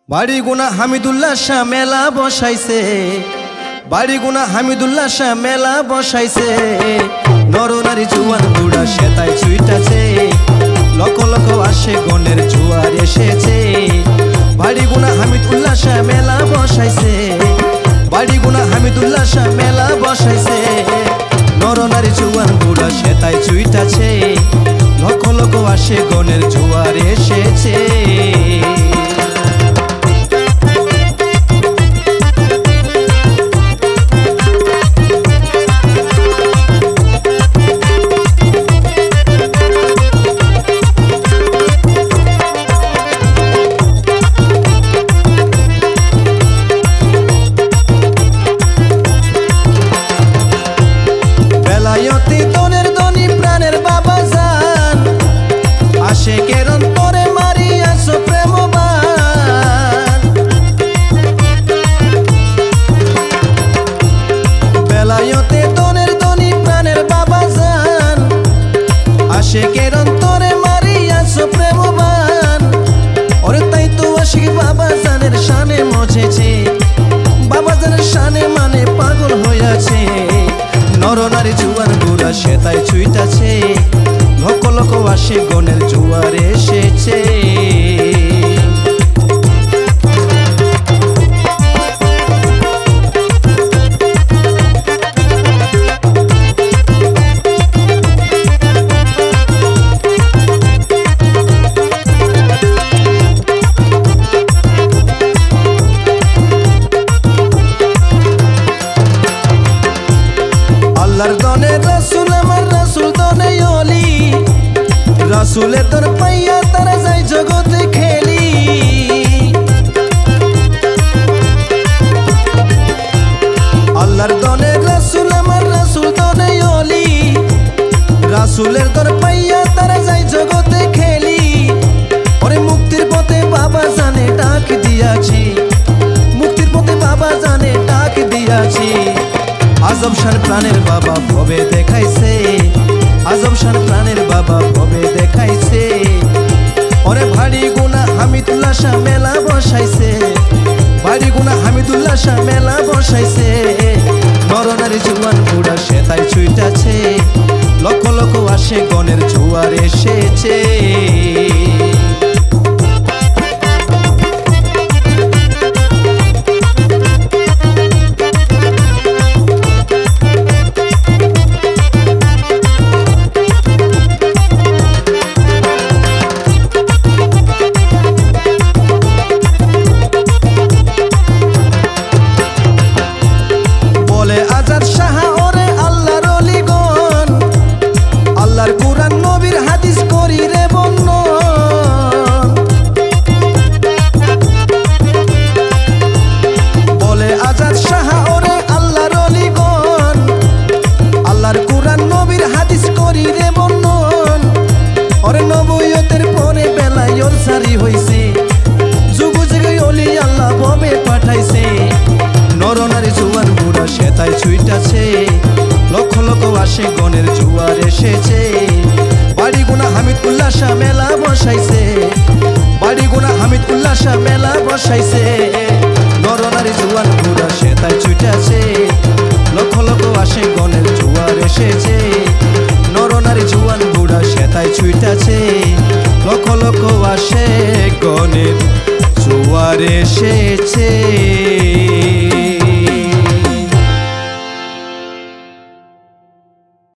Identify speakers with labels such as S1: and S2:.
S1: বাড়ি গুনা হামিদুল্লাহ শাহ মেলা বসাইছে, বাড়ি গুনা হামিদুল্লাহ শাহ মেলা বসাইছে। নরনারী জুয়ান বুড়া সেতায় ছুইটাছে, লক্ষ লক্ষ আসে গণের জুয়ার এসেছে। বাড়ি গুনা হামিদুল্লাহ শাহ মেলা বসাইছে, বাড়ি গুনা হামিদুল্লাহ শাহ মেলা বসাইছে। নরনারী জুয়ান বুড়া সেতায় ছুইটাছে, লক্ষ লক্ষ আসে গণের জুয়ার এসেছে। নরনারী জুয়ান বুড়া সেতায় ছুইটাছে, লক্ষ লক্ষ আসে গণের জুয়ার এসেছে। আল্লাহর দনে রাসূল আমার রাসূল দনে ওলি, রাসূলের দর পাইয়া তারা যায় জগতে খেলি। আল্লাহর দনে রাসূল আমার রাসূল দনে ওলি, রাসূলের দর পাইয়া তারা যায় জগতে খেলি। ওরে মুক্তির পথে বাবা জানে ডাক দিয়াছি, মুক্তির পথে বাবা জানে ডাক দিয়াছি। আজব শান প্রাণের বাবা ভবে দেখাইছে, আজব শান প্রাণের বাবা ভবে দেখাইছে। ওরে ভারী গুনা হামিদুল্লাহ শাহ মেলা বসাইছে, ভারী গুনা হামিদুল্লাহ শাহ মেলা বসাইছে। নরনারী জুয়ান বুড়া সেতায় ছুইটাছে, লক্ষ লক্ষ আসে গণের জুয়ার এসেছে। নরনারী জুয়ান বুড়া সেতায় ছুইটাছে, লক্ষ লক্ষ আসে গণের জুয়ার এসেছে। বাড়ি গুনা হামিদুল্লাহ শাহ মেলা বসাইছে, বাড়ি গুনা হামিদুল্লাহ শাহ মেলা বসাইছে। নরনারী জুয়ান বুড়া সেতায় ছুইটাছে, লক্ষ লক্ষ আসে গণের জুয়ার এসেছে। নরনারী জুয়ান বুড়া সেতায় ছুইটাছে, লক্ষ লক্ষ আসে গণের জুয়ার এসেছে।